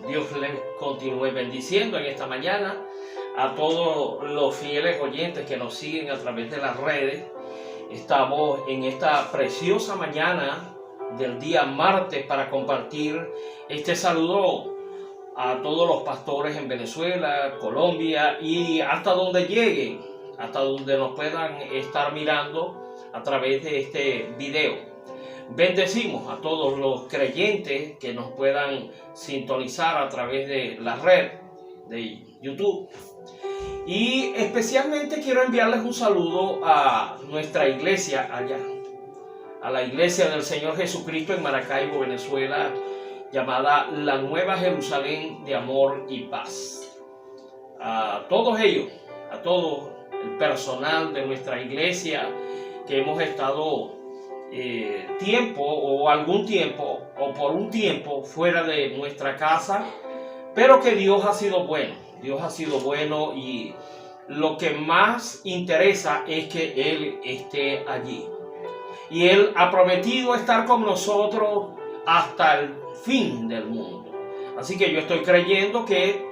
Dios les continúe bendiciendo en esta mañana a todos los fieles oyentes que nos siguen a través de las redes. Estamos en esta preciosa mañana del día martes para compartir este saludo a todos los pastores en Venezuela, Colombia y hasta donde lleguen, hasta donde nos puedan estar mirando a través de este video. Bendecimos a todos los creyentes que nos puedan sintonizar a través de la red de YouTube. Y especialmente quiero enviarles un saludo a nuestra iglesia allá, a la iglesia del Señor Jesucristo en Maracaibo, Venezuela, llamada La Nueva Jerusalén de Amor y Paz. A todos ellos, a todo el personal de nuestra iglesia que hemos estado por un tiempo fuera de nuestra casa, pero que Dios ha sido bueno. Dios ha sido bueno y lo que más interesa es que Él esté allí. Y Él ha prometido estar con nosotros hasta el fin del mundo. Así que yo estoy creyendo que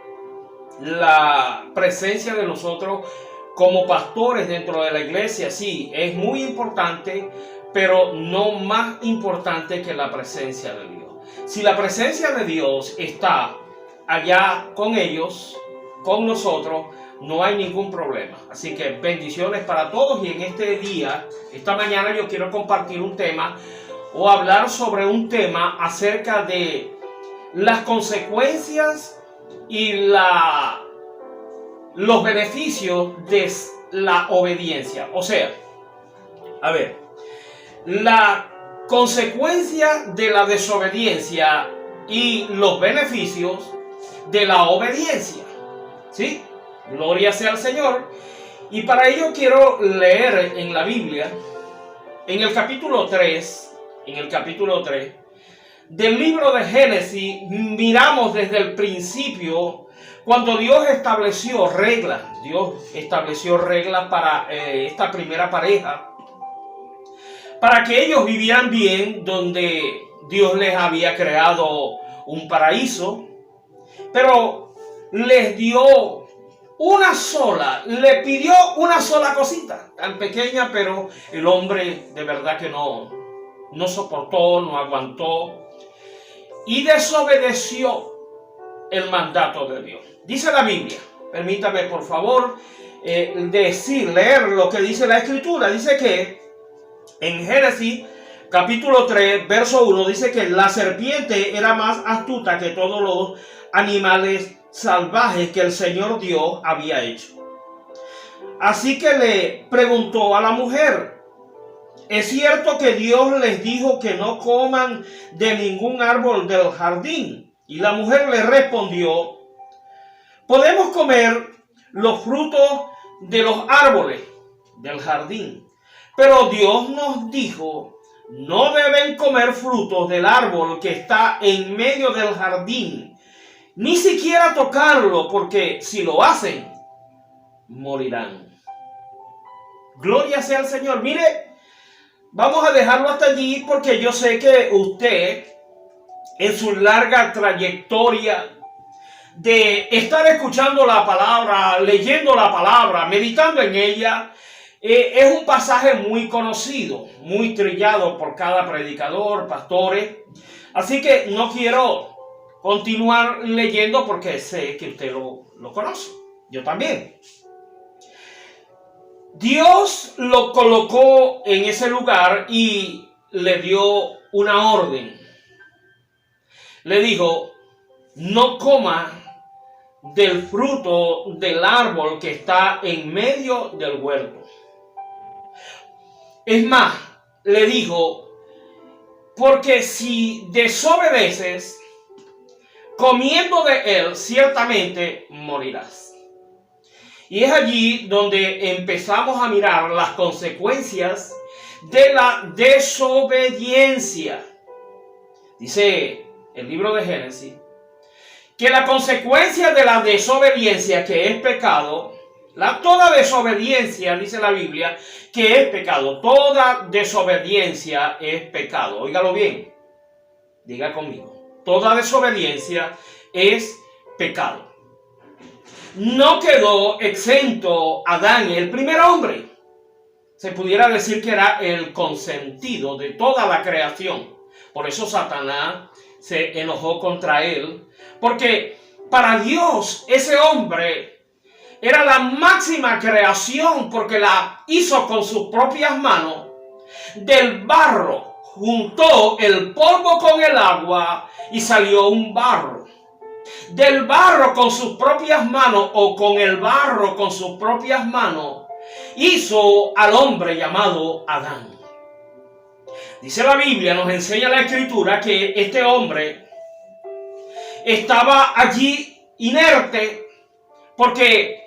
la presencia de nosotros como pastores dentro de la iglesia sí es muy importante, pero no más importante que la presencia de Dios. Si la presencia de Dios está allá con ellos, con nosotros, no hay ningún problema. Así que bendiciones para todos. Y en este día, esta mañana, yo quiero compartir un tema o hablar sobre un tema acerca de las consecuencias y los beneficios de la obediencia. O sea, la consecuencia de la desobediencia y los beneficios de la obediencia. ¿Sí? Gloria sea al Señor. Y para ello quiero leer en la Biblia, en el capítulo 3 del libro de Génesis. Miramos desde el principio cuando Dios estableció reglas. Dios estableció reglas para esta primera pareja, para que ellos vivieran bien, donde Dios les había creado un paraíso, pero les dio le pidió una sola cosita, tan pequeña, pero el hombre de verdad que no soportó, no aguantó y desobedeció el mandato de Dios. Dice la Biblia, permítame por favor leer lo que dice la Escritura. Dice que en Génesis capítulo 3, verso 1, dice que la serpiente era más astuta que todos los animales salvajes que el Señor Dios había hecho. Así que le preguntó a la mujer: ¿es cierto que Dios les dijo que no coman de ningún árbol del jardín? Y la mujer le respondió: podemos comer los frutos de los árboles del jardín, pero Dios nos dijo: no deben comer frutos del árbol que está en medio del jardín, ni siquiera tocarlo, porque si lo hacen, morirán. Gloria sea al Señor. Mire, vamos a dejarlo hasta allí, porque yo sé que usted, en su larga trayectoria de estar escuchando la palabra, leyendo la palabra, meditando en ella, es un pasaje muy conocido, muy trillado por cada predicador, pastores. Así que no quiero continuar leyendo porque sé que usted lo conoce. Yo también. Dios lo colocó en ese lugar y le dio una orden. Le dijo: no coma del fruto del árbol que está en medio del huerto. Es más, le dijo: porque si desobedeces, comiendo de él, ciertamente morirás. Y es allí donde empezamos a mirar las consecuencias de la desobediencia. Dice el libro de Génesis que la consecuencia de la desobediencia, que es pecado, toda desobediencia, dice la Biblia, que es pecado. Toda desobediencia es pecado. Óigalo bien. Diga conmigo. toda desobediencia es pecado. No quedó exento Adán, el primer hombre. Se pudiera decir que era el consentido de toda la creación. Por eso Satanás se enojó contra él, porque para Dios ese hombre era la máxima creación, porque la hizo con sus propias manos. Del barro juntó el polvo con el agua y salió un barro. Del barro con sus propias manos, o con el barro con sus propias manos, hizo al hombre llamado Adán. Dice la Biblia, nos enseña la Escritura, que este hombre estaba allí inerte, porque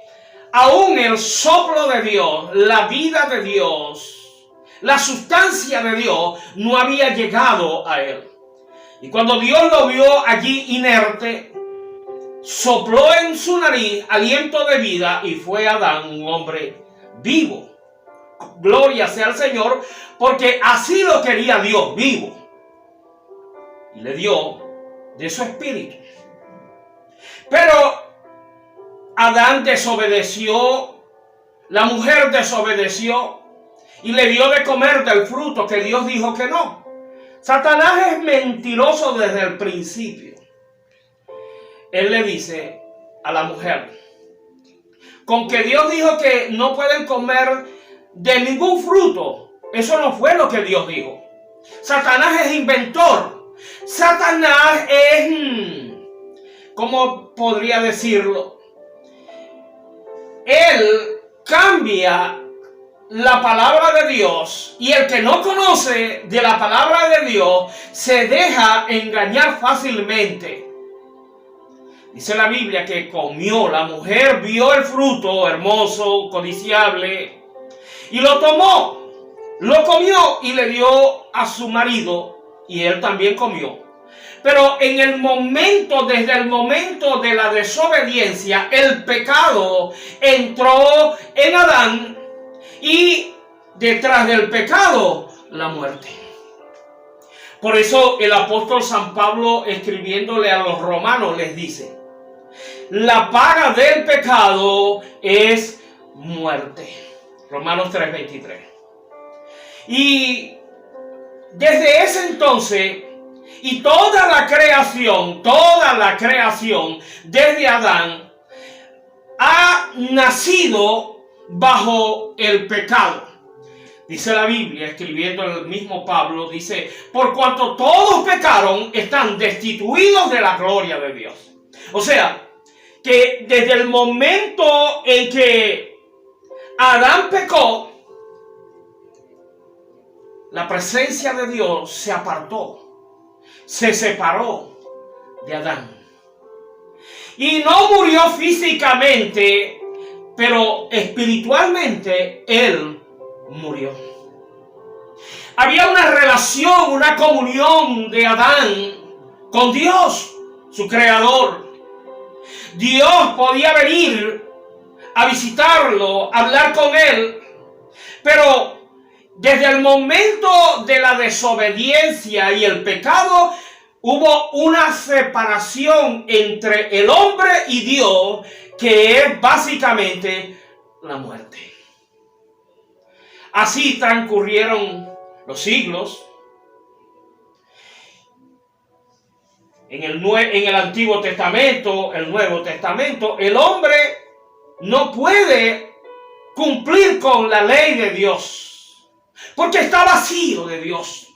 aún el soplo de Dios, la vida de Dios, la sustancia de Dios no había llegado a él. Y cuando Dios lo vio allí inerte, sopló en su nariz aliento de vida y fue Adán un hombre vivo. Gloria sea al Señor, porque así lo quería Dios, vivo. Y le dio de su espíritu. Pero Adán desobedeció, la mujer desobedeció y le dio de comer del fruto que Dios dijo que no. Satanás es mentiroso desde el principio. Él le dice a la mujer, con que Dios dijo que no pueden comer de ningún fruto, eso no fue lo que Dios dijo. Satanás es inventor. Satanás es, ¿cómo podría decirlo? Él cambia la palabra de Dios, y el que no conoce de la palabra de Dios se deja engañar fácilmente. Dice la Biblia que comió, la mujer vio el fruto hermoso, codiciable, y lo tomó, lo comió y le dio a su marido, y él también comió. Pero en el momento, desde el momento de la desobediencia, el pecado entró en Adán, y detrás del pecado, la muerte. Por eso el apóstol San Pablo, escribiéndole a los romanos, les dice: la paga del pecado es muerte. Romanos 3:23. Y desde ese entonces, y toda la creación desde Adán ha nacido bajo el pecado. Dice la Biblia, escribiendo el mismo Pablo, dice: por cuanto todos pecaron, están destituidos de la gloria de Dios. O sea, que desde el momento en que Adán pecó, la presencia de Dios se apartó, se separó de Adán. Y no murió físicamente, pero espiritualmente él murió. Había una relación, una comunión de Adán con Dios, su creador. Dios podía venir a visitarlo, hablar con él, pero desde el momento de la desobediencia y el pecado, hubo una separación entre el hombre y Dios, que es básicamente la muerte. Así transcurrieron los siglos. En el Antiguo Testamento, el Nuevo Testamento, el hombre no puede cumplir con la ley de Dios, porque está vacío de Dios.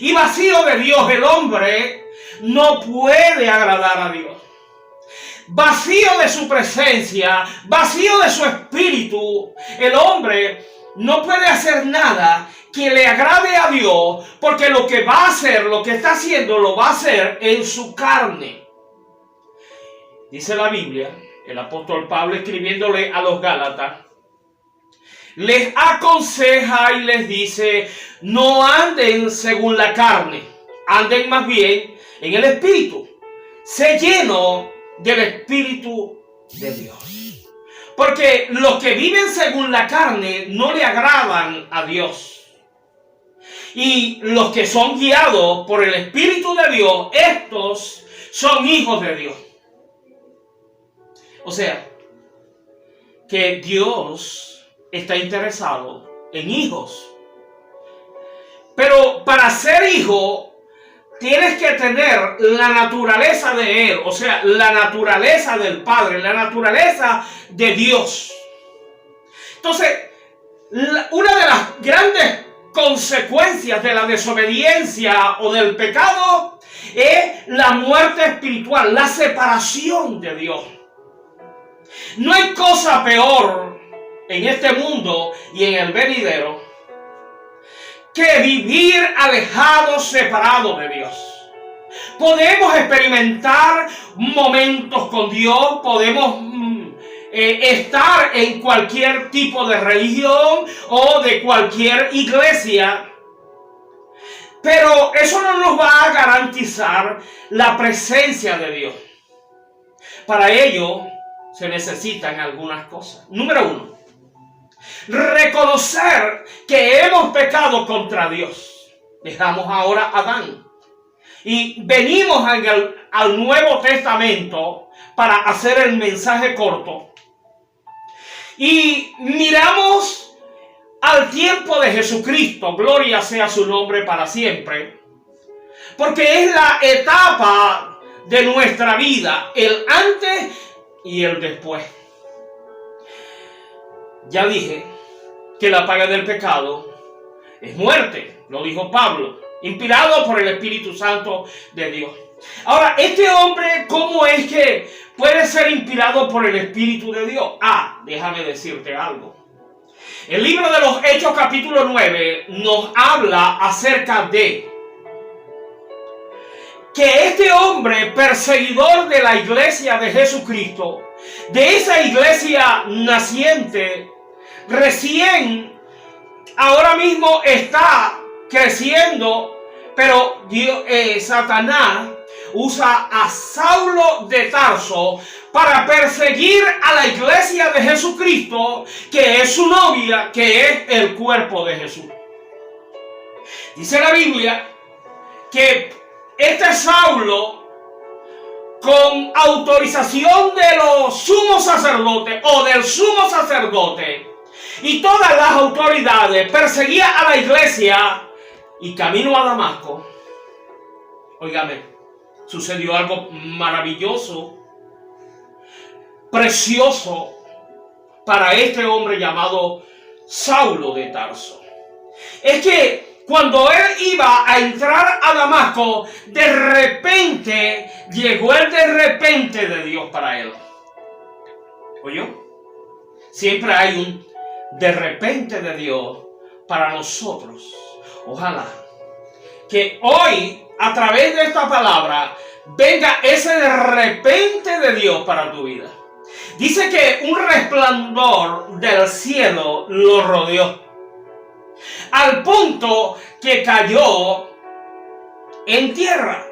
Y vacío de Dios, el hombre no puede agradar a Dios. Vacío de su presencia, vacío de su espíritu, el hombre no puede hacer nada que le agrade a Dios, porque lo que va a hacer, lo que está haciendo, lo va a hacer en su carne. Dice la Biblia, el apóstol Pablo, escribiéndole a los Gálatas, les aconseja y les dice: no anden según la carne, anden más bien en el espíritu, sé lleno del espíritu de Dios. Porque los que viven según la carne no le agradan a Dios. Y los que son guiados por el Espíritu de Dios, estos son hijos de Dios. O sea, que Dios está interesado en hijos. Pero para ser hijo, tienes que tener la naturaleza de Él, o sea, la naturaleza del Padre, la naturaleza de Dios. Entonces, una de las grandes consecuencias de la desobediencia o del pecado es la muerte espiritual, la separación de Dios. No hay cosa peor en este mundo y en el venidero que vivir alejados, separados de Dios. Podemos experimentar momentos con Dios, podemos estar en cualquier tipo de religión o de cualquier iglesia, pero eso no nos va a garantizar la presencia de Dios. Para ello se necesitan algunas cosas. Número 1, reconocer que hemos pecado contra Dios. Dejamos ahora a Adán y venimos al Nuevo Testamento para hacer el mensaje corto y miramos al tiempo de Jesucristo, gloria sea su nombre para siempre, porque es la etapa de nuestra vida, el antes y el después. Ya dije que la paga del pecado es muerte, lo dijo Pablo, inspirado por el Espíritu Santo de Dios. Ahora, este hombre, ¿cómo es que puede ser inspirado por el Espíritu de Dios? Déjame decirte algo. El libro de los Hechos capítulo 9 nos habla acerca de que este hombre perseguidor de la iglesia de Jesucristo, de esa iglesia naciente, recién, ahora mismo está creciendo, pero Satanás usa a Saulo de Tarso para perseguir a la iglesia de Jesucristo, que es su novia, que es el cuerpo de Jesús. Dice la Biblia que este Saulo, con autorización de los sumos sacerdotes o del sumo sacerdote y todas las autoridades, perseguía a la iglesia y camino a Damasco. Óigame, sucedió algo maravilloso, precioso para este hombre llamado Saulo de Tarso. Es que cuando él iba a entrar a Damasco, de repente llegó el de repente de Dios para él. ¿Oyó? Siempre hay un de repente de Dios para nosotros. Ojalá que hoy, a través de esta palabra, venga ese de repente de Dios para tu vida. Dice que un resplandor del cielo lo rodeó, al punto que cayó en tierra.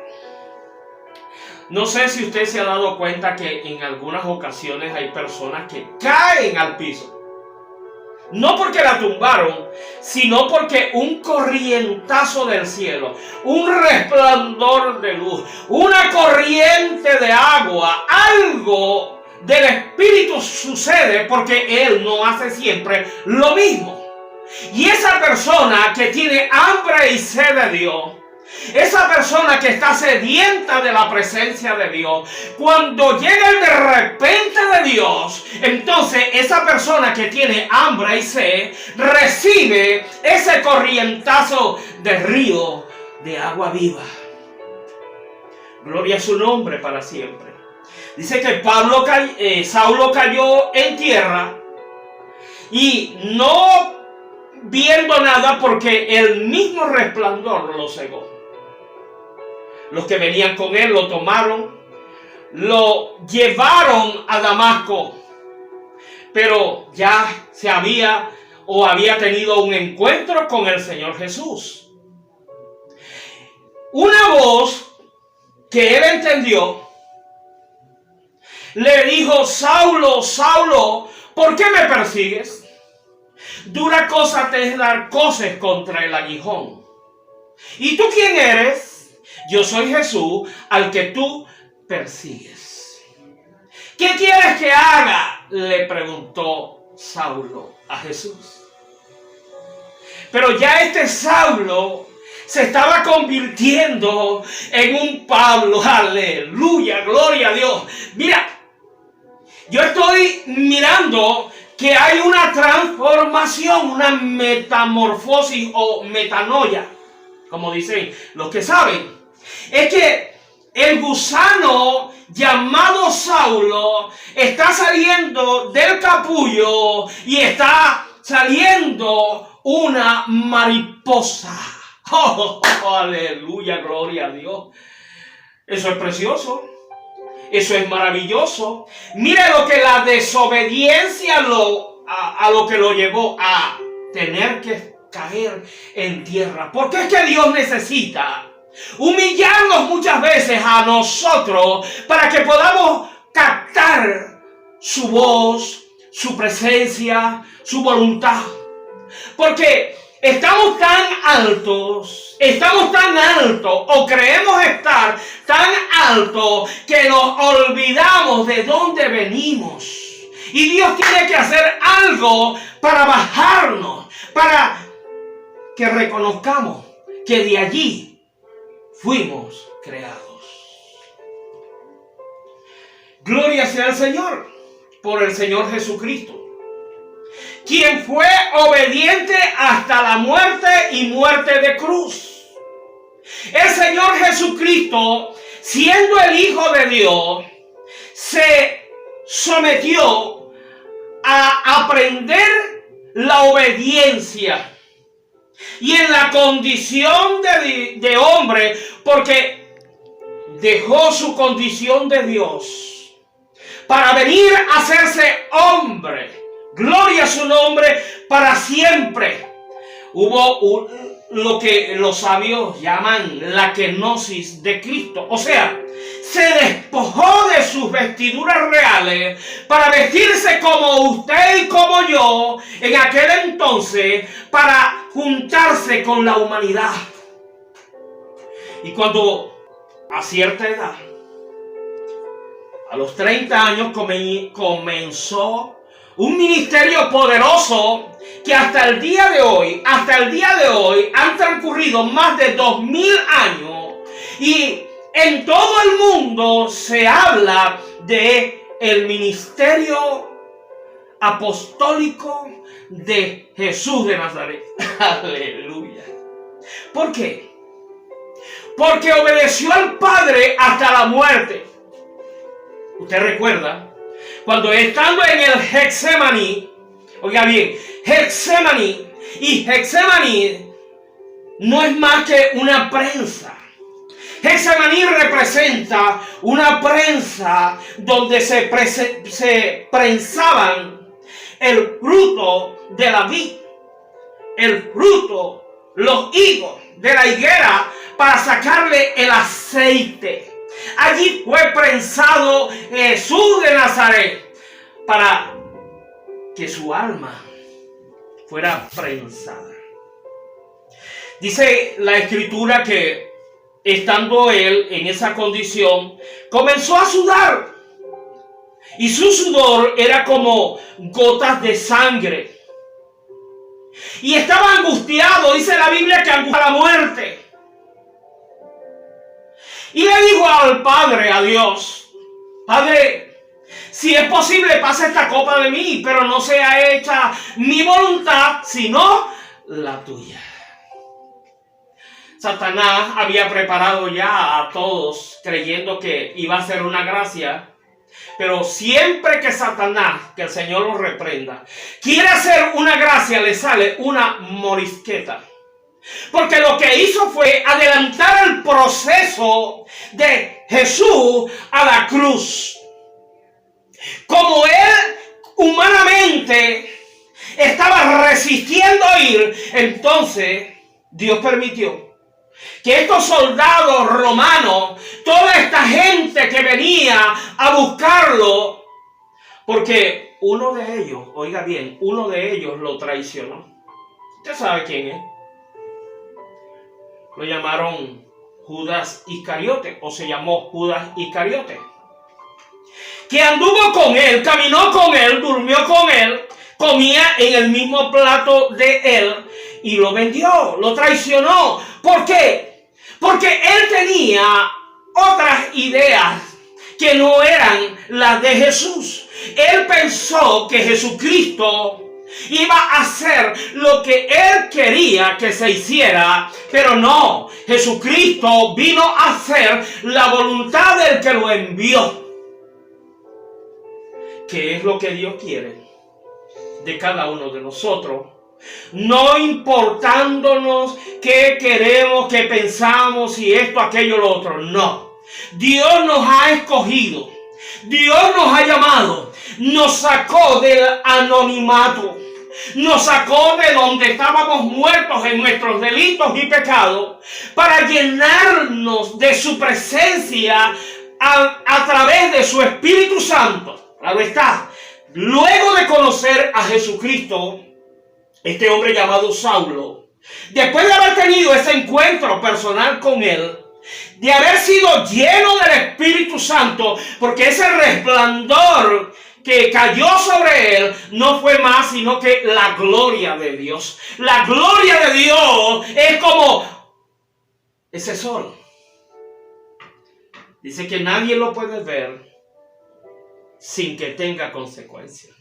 No sé si usted se ha dado cuenta que en algunas ocasiones hay personas que caen al piso. No porque la tumbaron, sino porque un corrientazo del cielo, un resplandor de luz, una corriente de agua, algo del Espíritu sucede, porque Él no hace siempre lo mismo. Y esa persona que tiene hambre y sed de Dios, esa persona que está sedienta de la presencia de Dios, cuando llega el de repente de Dios, entonces esa persona que tiene hambre y sed recibe ese corrientazo de río de agua viva. Gloria a su nombre para siempre. Dice que Saulo cayó en tierra y no viendo nada, porque el mismo resplandor lo cegó. Los que venían con él lo tomaron, lo llevaron a Damasco, pero ya había tenido un encuentro con el Señor Jesús. Una voz que él entendió le dijo: Saulo, Saulo, ¿por qué me persigues? Dura cosa te es dar coces contra el aguijón. ¿Y tú quién eres? Yo soy Jesús, al que tú persigues. ¿Qué quieres que haga? Le preguntó Saulo a Jesús. Pero ya este Saulo se estaba convirtiendo en un Pablo. Aleluya, gloria a Dios. Mira, yo estoy mirando que hay una transformación, una metamorfosis o metanoia, como dicen los que saben. Es que el gusano llamado Saulo está saliendo del capullo y está saliendo una mariposa. Aleluya, gloria a Dios. Eso es precioso. Eso es maravilloso. Mire lo que la desobediencia a lo que lo llevó a tener que caer en tierra. Porque es que Dios necesita humillarnos muchas veces a nosotros para que podamos captar su voz, su presencia, su voluntad. Porque estamos tan altos o creemos estar tan altos que nos olvidamos de dónde venimos. Y Dios tiene que hacer algo para bajarnos, para que reconozcamos que de allí fuimos creados. Gloria sea al Señor por el Señor Jesucristo, quien fue obediente hasta la muerte y muerte de cruz. El Señor Jesucristo, siendo el Hijo de Dios, se sometió a aprender la obediencia. Y en la condición de hombre, porque dejó su condición de Dios para venir a hacerse hombre. Gloria a su nombre para siempre. Hubo lo que los sabios llaman la kenosis de Cristo. O sea, se despojó de sus vestiduras reales para vestirse como usted y como yo en aquel entonces, para juntarse con la humanidad. Y cuando a cierta edad, a los 30 años, comenzó un ministerio poderoso que hasta el día de hoy han transcurrido más de 2000 años y en todo el mundo se habla de el ministerio apostólico de Jesús de Nazaret. Aleluya. ¿Por qué? Porque obedeció al Padre hasta la muerte. Usted recuerda cuando estando en el Getsemaní, oiga bien, Getsemaní no es más que una prensa. Getsemaní representa una prensa donde se prensaban el fruto de la vid, el fruto, los higos de la higuera para sacarle el aceite. Allí fue prensado Jesús de Nazaret para que su alma fuera prensada. Dice la Escritura que estando él en esa condición, comenzó a sudar. Y su sudor era como gotas de sangre. Y estaba angustiado, dice la Biblia que angustiaba la muerte. Y le dijo al Padre, a Dios: Padre, si es posible, pasa esta copa de mí, pero no sea hecha mi voluntad, sino la tuya. Satanás había preparado ya a todos creyendo que iba a ser una gracia. Pero siempre que Satanás, que el Señor lo reprenda, quiere hacer una gracia, le sale una morisqueta. Porque lo que hizo fue adelantar el proceso de Jesús a la cruz. Como él humanamente estaba resistiendo ir, entonces Dios permitió que estos soldados romanos, toda esta gente que venía a buscarlo, porque uno de ellos, oiga bien, uno de ellos lo traicionó. ¿Usted sabe quién es? lo llamaron Judas Iscariote, o se llamó Judas Iscariote, que anduvo con él, caminó con él, durmió con él, comía en el mismo plato de él y lo vendió, lo traicionó. ¿Por qué? Porque él tenía otras ideas que no eran las de Jesús. Él pensó que Jesucristo iba a hacer lo que él quería que se hiciera, pero no. Jesucristo vino a hacer la voluntad del que lo envió, que es lo que Dios quiere de cada uno de nosotros, no importándonos qué queremos, qué pensamos, si esto, aquello, lo otro. No. Dios nos ha escogido, Dios nos ha llamado, nos sacó del anonimato, nos sacó de donde estábamos muertos en nuestros delitos y pecados, para llenarnos de su presencia a través de su Espíritu Santo. Claro está, luego de conocer a Jesucristo, este hombre llamado Saulo, después de haber tenido ese encuentro personal con él, de haber sido lleno del Espíritu Santo, porque ese resplandor que cayó sobre él no fue más sino que la gloria de Dios. La gloria de Dios es como ese sol. Dice que nadie lo puede ver sin que tenga consecuencias.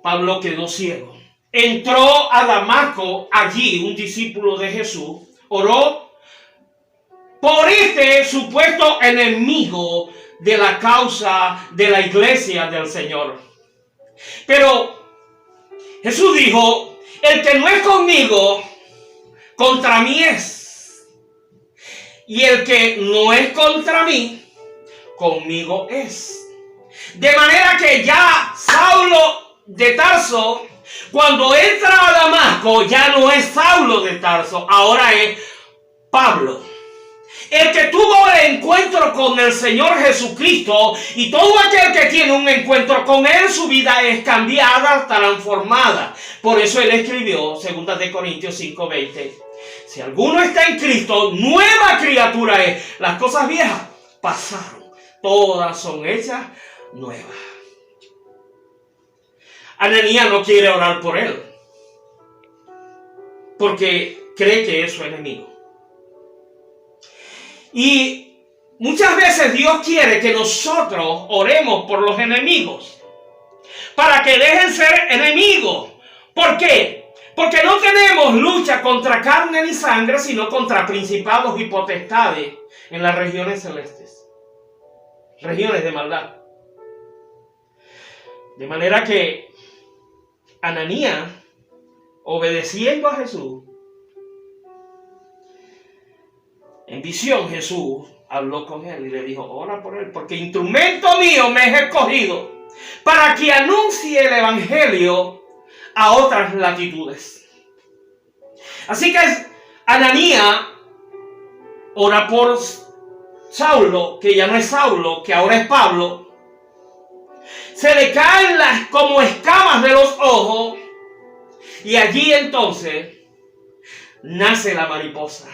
Pablo quedó ciego. Entró a Damasco, allí un discípulo de Jesús oró por este supuesto enemigo de la causa de la iglesia del Señor. Pero Jesús dijo: el que no es conmigo, contra mí es. Y el que no es contra mí, conmigo es. De manera que ya Saulo de Tarso, cuando entra a Damasco, ya no es Saulo de Tarso, ahora es Pablo. El que tuvo el encuentro con el Señor Jesucristo, y todo aquel que tiene un encuentro con él, su vida es cambiada, transformada. Por eso él escribió 2 Corintios 5:20: si alguno está en Cristo, nueva criatura es. Las cosas viejas pasaron, todas son hechas nuevas. Ananías no quiere orar por él, porque cree que es su enemigo. Y muchas veces Dios quiere que nosotros oremos por los enemigos, para que dejen ser enemigos. ¿Por qué? Porque no tenemos lucha contra carne ni sangre, sino contra principados y potestades en las regiones celestes, regiones de maldad. De manera que Ananías, obedeciendo a Jesús, en visión Jesús habló con él y le dijo: ora por él, porque instrumento mío me es escogido para que anuncie el evangelio a otras latitudes. Así que Ananías ora por Saulo, que ya no es Saulo, que ahora es Pablo. Se le caen como escamas de los ojos, y allí entonces nace la mariposa.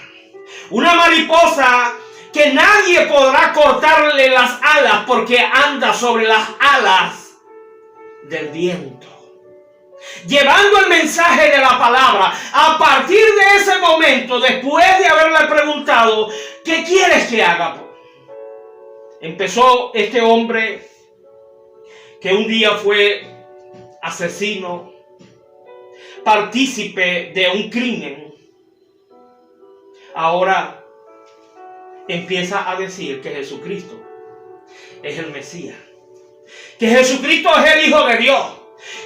Una mariposa que nadie podrá cortarle las alas, porque anda sobre las alas del viento, llevando el mensaje de la palabra. A partir de ese momento, después de haberle preguntado: ¿qué quieres que haga?, empezó este hombre, que un día fue asesino, partícipe de un crimen, ahora empieza a decir que Jesucristo es el Mesías, que Jesucristo es el Hijo de Dios,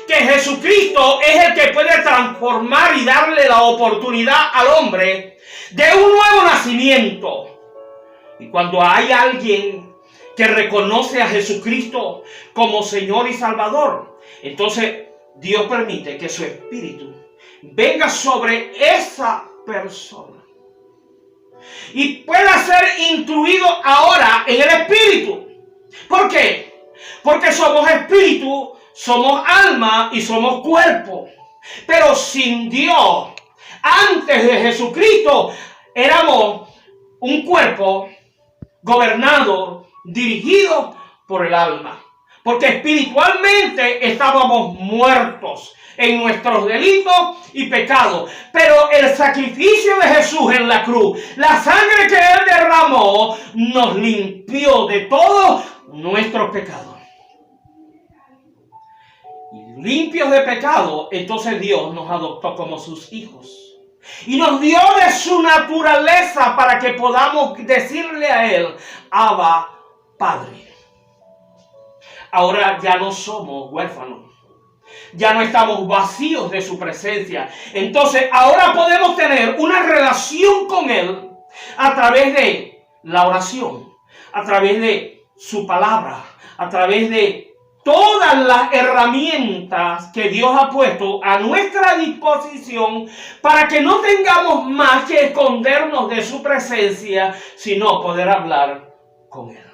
que Jesucristo es el que puede transformar y darle la oportunidad al hombre de un nuevo nacimiento. Y cuando hay alguien que reconoce a Jesucristo como Señor y Salvador, entonces Dios permite que su Espíritu venga sobre esa persona y pueda ser instruido ahora en el Espíritu. ¿Por qué? Porque somos espíritu, somos alma y somos cuerpo. Pero sin Dios, antes de Jesucristo éramos un cuerpo gobernado, dirigido por el alma. Porque espiritualmente estábamos muertos en nuestros delitos y pecados. Pero el sacrificio de Jesús en la cruz, la sangre que Él derramó, nos limpió de todos nuestros pecados. Y limpios de pecado, entonces Dios nos adoptó como sus hijos. Y nos dio de su naturaleza para que podamos decirle a Él, Abba, Padre. Ahora ya no somos huérfanos. Ya no estamos vacíos de su presencia. Entonces ahora podemos tener una relación con Él a través de la oración, a través de su palabra, a través de todas las herramientas que Dios ha puesto a nuestra disposición para que no tengamos más que escondernos de su presencia, sino poder hablar con Él.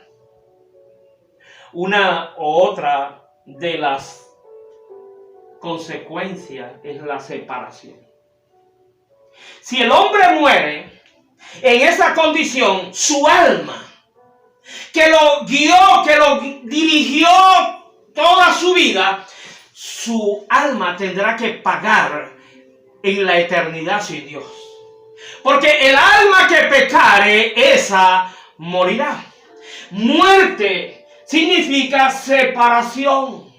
Una u otra de las consecuencias es la separación. Si el hombre muere en esa condición, su alma, que lo guió, que lo dirigió toda su vida, su alma tendrá que pagar en la eternidad sin Dios. Porque el alma que pecare, esa morirá. Muerte significa separación.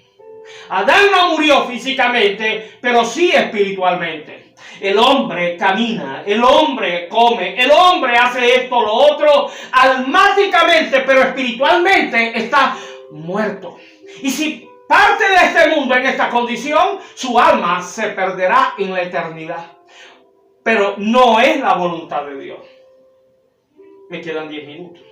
Adán no murió físicamente, pero sí espiritualmente. El hombre camina, el hombre come, el hombre hace esto, lo otro, almáticamente, pero espiritualmente está muerto. Y si parte de este mundo en esta condición, su alma se perderá en la eternidad. Pero no es la voluntad de Dios. Me quedan 10 minutos.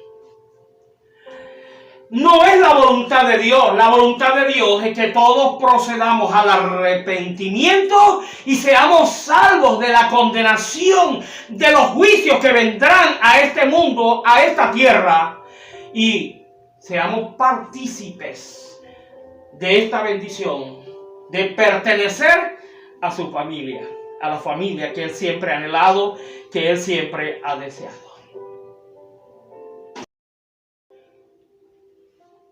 No es la voluntad de Dios. La voluntad de Dios es que todos procedamos al arrepentimiento y seamos salvos de la condenación, de los juicios que vendrán a este mundo, a esta tierra, y seamos partícipes de esta bendición, de pertenecer a su familia, a la familia que Él siempre ha anhelado, que Él siempre ha deseado.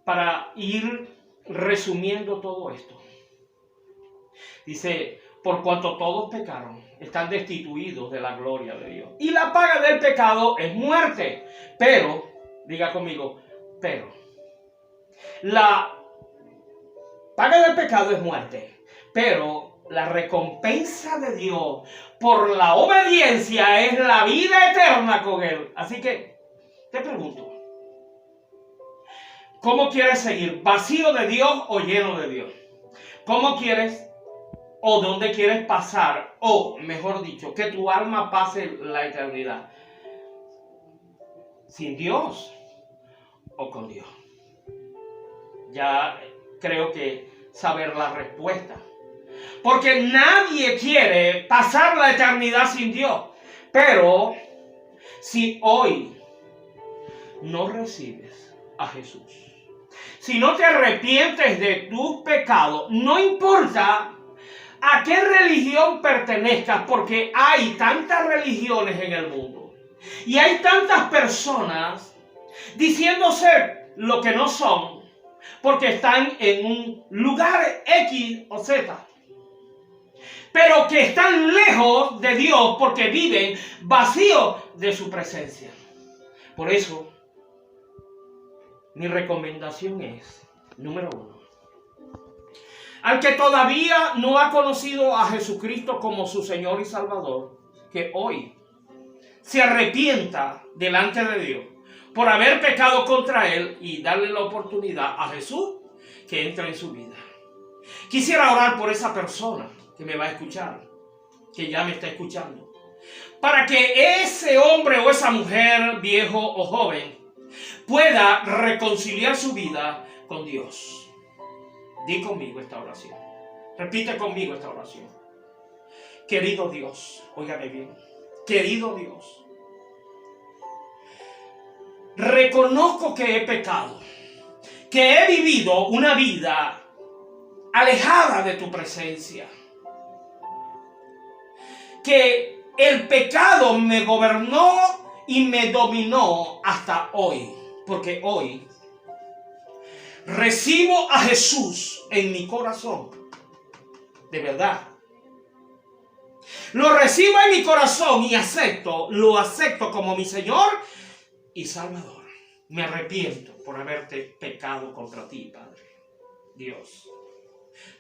Para ir resumiendo todo esto, dice, por cuanto todos pecaron, están destituidos de la gloria de Dios. Y la paga del pecado es muerte. Pero, diga conmigo, pero, la paga del pecado es muerte. Pero la recompensa de Dios por la obediencia es la vida eterna con Él. Así que, te pregunto, ¿cómo quieres seguir? ¿Vacío de Dios o lleno de Dios? ¿Cómo quieres o dónde quieres pasar? O, mejor dicho, que tu alma pase la eternidad. ¿Sin Dios o con Dios? Ya creo que saber la respuesta. Porque nadie quiere pasar la eternidad sin Dios. Pero si hoy no recibes a Jesús, si no te arrepientes de tus pecados, no importa a qué religión pertenezcas, porque hay tantas religiones en el mundo y hay tantas personas diciendo ser lo que no son, porque están en un lugar X o Z, pero que están lejos de Dios porque viven vacíos de su presencia. Por eso, mi recomendación es, número 1, al que todavía no ha conocido a Jesucristo como su Señor y Salvador, que hoy se arrepienta delante de Dios por haber pecado contra Él y darle la oportunidad a Jesús que entre en su vida. Quisiera orar por esa persona que me va a escuchar, que ya me está escuchando, para que ese hombre o esa mujer, viejo o joven, pueda reconciliar su vida con Dios. Di conmigo esta oración. Repite conmigo esta oración. Querido Dios, óigame bien. Querido Dios, reconozco que he pecado, que he vivido una vida alejada de tu presencia, que el pecado me gobernó y me dominó hasta hoy. Porque hoy recibo a Jesús en mi corazón. De verdad. Lo recibo en mi corazón y lo acepto como mi Señor y Salvador. Me arrepiento por haberte pecado contra ti, Padre. Dios,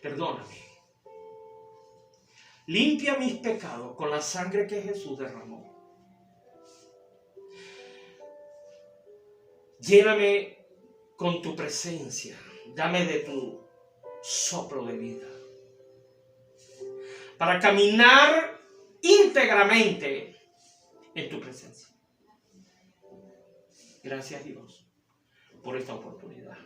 perdóname. Limpia mis pecados con la sangre que Jesús derramó. Lléname con tu presencia. Dame de tu soplo de vida. Para caminar íntegramente en tu presencia. Gracias, Dios, por esta oportunidad.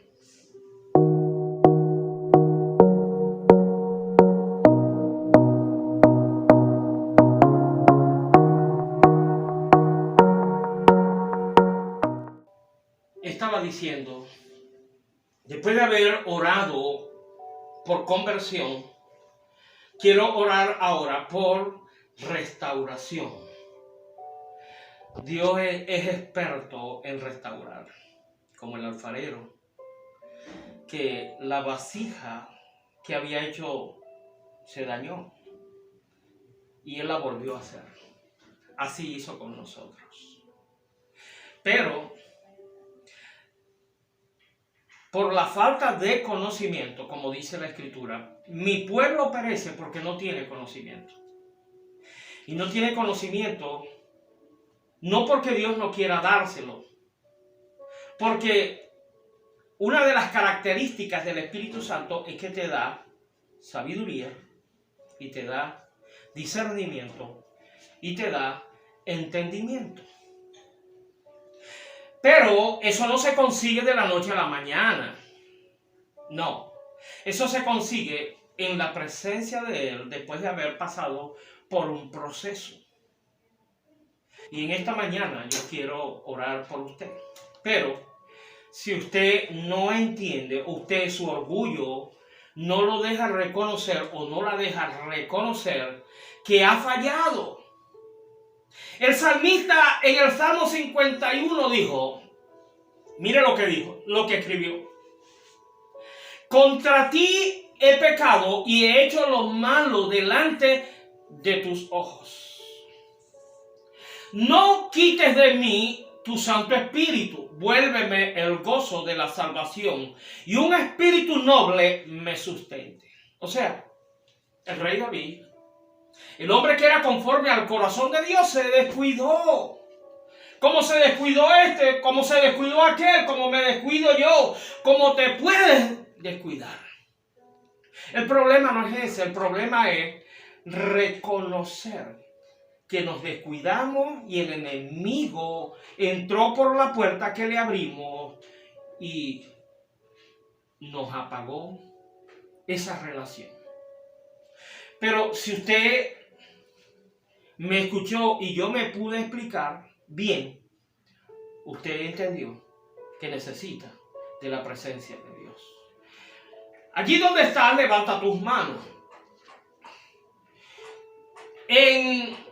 Estaba diciendo, después de haber orado por conversión, quiero orar ahora por restauración. Dios es experto en restaurar, como el alfarero, que la vasija que había hecho se dañó y Él la volvió a hacer. Así hizo con nosotros. Pero por la falta de conocimiento, como dice la Escritura, mi pueblo perece porque no tiene conocimiento. Y no tiene conocimiento no porque Dios no quiera dárselo, porque una de las características del Espíritu Santo es que te da sabiduría y te da discernimiento y te da entendimiento. Pero eso no se consigue de la noche a la mañana. No, eso se consigue en la presencia de Él después de haber pasado por un proceso. Y en esta mañana yo quiero orar por usted. Pero si usted no entiende, usted su orgullo no lo deja reconocer o no la deja reconocer que ha fallado. El salmista en el Salmo 51 dijo, mire lo que dijo, lo que escribió. Contra ti he pecado y he hecho lo malo delante de tus ojos. No quites de mí tu Santo Espíritu, vuélveme el gozo de la salvación y un espíritu noble me sustente. O sea, el rey David, el hombre que era conforme al corazón de Dios, se descuidó. ¿Cómo se descuidó este? ¿Cómo se descuidó aquel? ¿Cómo me descuido yo? ¿Cómo te puedes descuidar? El problema no es ese, el problema es reconocer que nos descuidamos y el enemigo entró por la puerta que le abrimos y nos apagó esa relación. Pero si usted me escuchó y yo me pude explicar bien, usted entendió que necesita de la presencia de Dios. Allí donde estás, levanta tus manos. En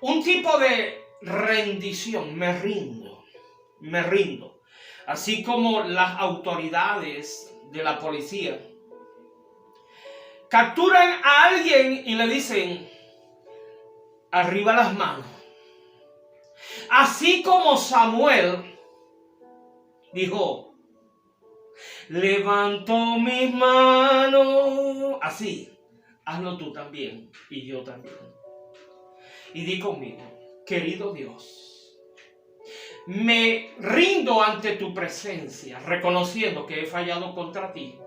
un tipo de rendición, me rindo. Así como las autoridades de la policía capturan a alguien y le dicen, arriba las manos. Así como Samuel dijo, levanto mis manos. Así, hazlo tú también y yo también. Y di conmigo, querido Dios, me rindo ante tu presencia, reconociendo que he fallado contra ti,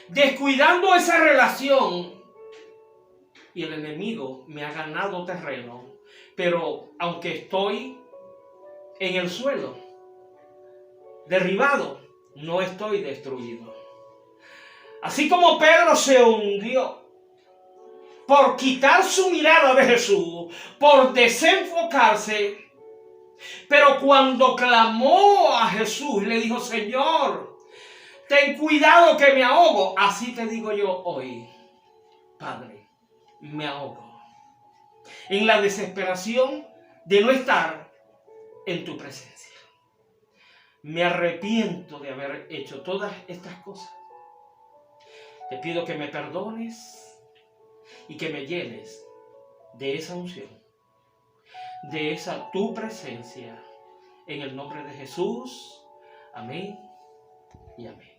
descuidando esa relación y el enemigo me ha ganado terreno, pero aunque estoy en el suelo, derribado, no estoy destruido. Así como Pedro se hundió por quitar su mirada de Jesús, por desenfocarse, pero cuando clamó a Jesús, le dijo, Señor, ten cuidado que me ahogo. Así te digo yo hoy, Padre, me ahogo. en la desesperación de no estar en tu presencia. Me arrepiento de haber hecho todas estas cosas. Te pido que me perdones y que me llenes de esa unción, de esa tu presencia, en el nombre de Jesús. Amén y amén.